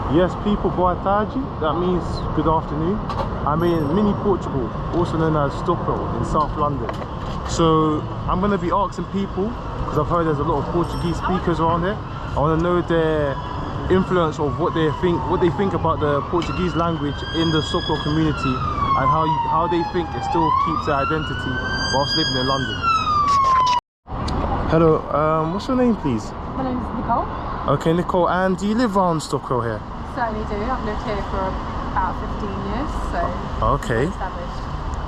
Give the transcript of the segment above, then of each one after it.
Yes, people, boa tarde. That means good afternoon. I'm in mini Portugal, also known as Stockwell in South London. So I'm going to be asking people, because I've heard there's a lot of Portuguese speakers around here. I want to know their influence of what they think about the Portuguese language in the Stockwell community, and how they think it still keeps their identity whilst living in London. Hello, what's your name, please? My name is Nicole. Okay, Nicole, and do you live around Stockwell here? Certainly do. I've lived here for about 15 years, so okay. Established.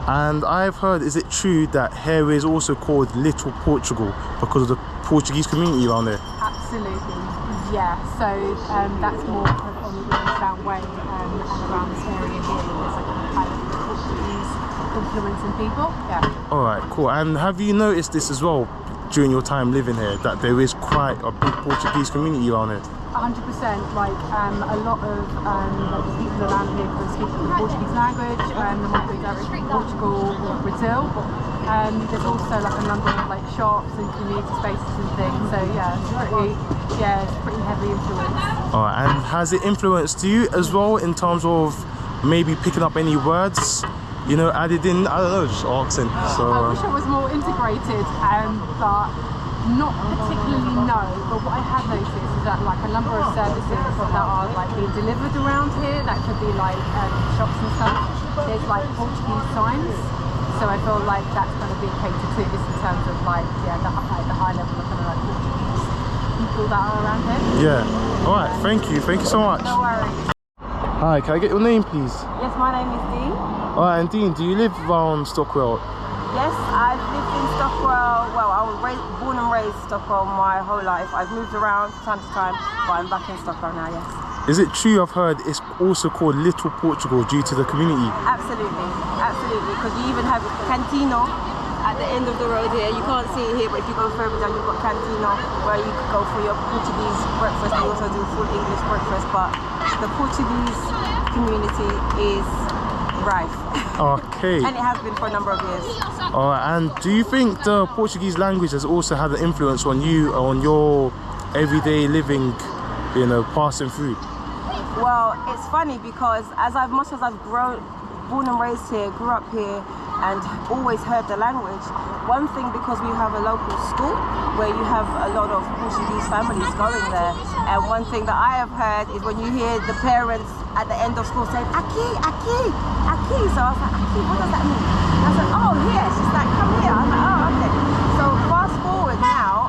And I've heard, is it true that here is also called Little Portugal because of the Portuguese community around there? Absolutely, yeah. So that's more on the Queenstown Way and around this area here. There's like a kind of Portuguese influencing people. Yeah. All right, cool. And have you noticed this as well during your time living here, that there is quite a big Portuguese community around here? 100%. Like a lot of the people around here can speak the Portuguese language. There might be directly from Portugal or Brazil. There's also like a number of like shops and community spaces and things. So yeah, it's pretty heavy influence. All right, and has it influenced you as well in terms of maybe picking up any words, you know, added in? I don't know, just accent. So I wish I was more integrated, but not particularly no. But what I have noticed is that like a number of services that are like being delivered around here, that could be like shops and stuff, there's like Portuguese signs. So I feel like that's kind of being catered to just in terms of like the high level of kind of like Portuguese people that are around here. Yeah. All right. Thank you so much. No worries. Hi, can I get your name, please? Yes, my name is Dee. All right, and Dean, do you live around Stockwell? Yes, I've lived in Stockwell. Well, I was born and raised in Stockwell my whole life. I've moved around from time to time, but I'm back in Stockwell now, yes. Is it true, I've heard, it's also called Little Portugal due to the community? Absolutely, absolutely, because you even have Cantino at the end of the road here. You can't see it here, but if you go further down, you've got Cantino, where you could go for your Portuguese breakfast. They also do full English breakfast, but the Portuguese community is rife. Okay. And it has been for a number of years. Alright, and do you think the Portuguese language has also had an influence on you, on your everyday living, you know, passing through? Well, it's funny because much as I've born and raised here, grew up here, and always heard the language, one thing, because we have a local school where you have a lot of Portuguese families going there, and one thing that I have heard is when you hear the parents at the end of school saying, Aki, Aki, Aki. So I was like, Aki, what does that mean? And I said, oh, here. She's like, come here. I'm like, oh, okay. So fast forward now,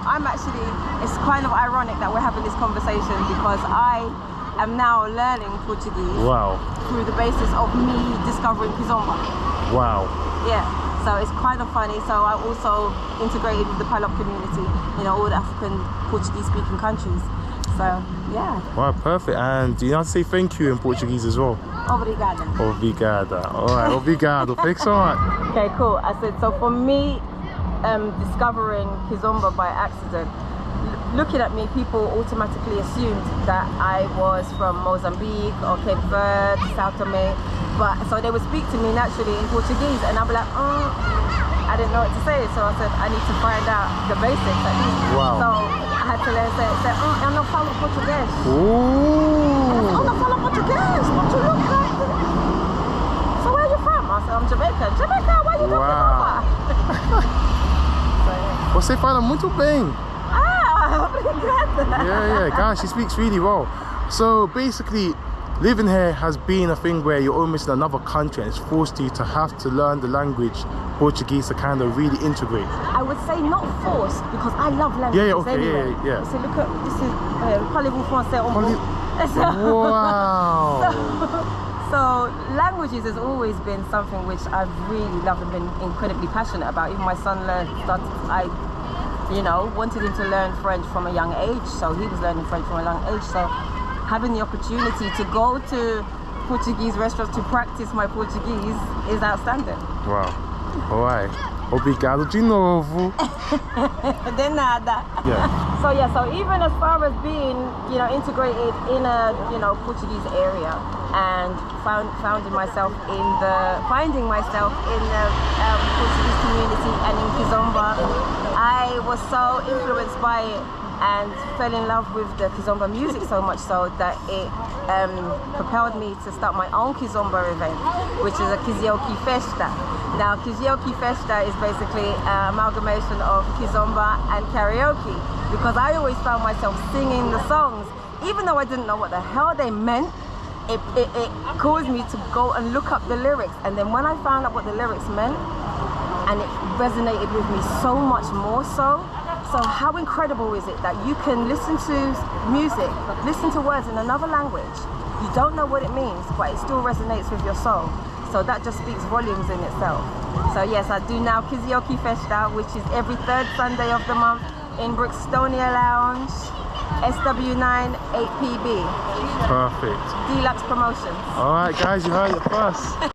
it's kind of ironic that we're having this conversation because I am now learning Portuguese. Wow. Through the basis of me discovering Kizomba. Wow. Yeah, so it's kind of funny. So I also integrated with the Palop community, you know, all the African Portuguese speaking countries. So, yeah. Wow, perfect. And do you have to say thank you in Portuguese as well? Obrigada. Obrigada. Alright, obrigado. Thanks so much. Okay, cool. I said, so for me, discovering Kizomba by accident, looking at me, people automatically assumed that I was from Mozambique or Cape Verde, Sao Tome. But so they would speak to me naturally in Portuguese, and I'd be like, I didn't know what to say. So I said, I need to find out the basics at least. Wow. So I had to learn to say, eu não falo português. Ooh. Eu não falo português, but you look like this. So where are you from? I said, I'm Jamaican. Jamaica, why are you talking about? So, yeah. Você fala muito bem. Obrigada. Yeah, gosh, she speaks really well. So basically, living here has been a thing where you're almost in another country and it's forced you to have to learn the language Portuguese to kind of really integrate. I would say not forced, because I love languages. Yeah, okay, anyway. yeah. So look at this is parlez-vous français en vous. Wow. So languages has always been something which I've really loved and been incredibly passionate about. Even my son wanted him to learn French from a young age, so he was learning French from a young age. So having the opportunity to go to Portuguese restaurants to practice my Portuguese is outstanding. Wow. Alright. Obrigado de novo. De nada. Yeah. So even as far as being, integrated in a, Portuguese area and finding myself in the Portuguese community and in Kizomba, I was so influenced by it. and fell in love with the Kizomba music so much so that it propelled me to start my own Kizomba event, which is a Kizioki Festa. Now, Kizioki Festa is basically an amalgamation of Kizomba and karaoke, because I always found myself singing the songs, even though I didn't know what the hell they meant. It caused me to go and look up the lyrics, and then when I found out what the lyrics meant, and it resonated with me so much more so. So how incredible is it that you can listen to music, listen to words in another language, you don't know what it means, but it still resonates with your soul. So that just speaks volumes in itself. So yes, I do now Kizioki Festa, which is every third Sunday of the month in Brixtonia Lounge, SW9 8PB. Perfect. Deluxe promotions. All right, guys, you heard it first.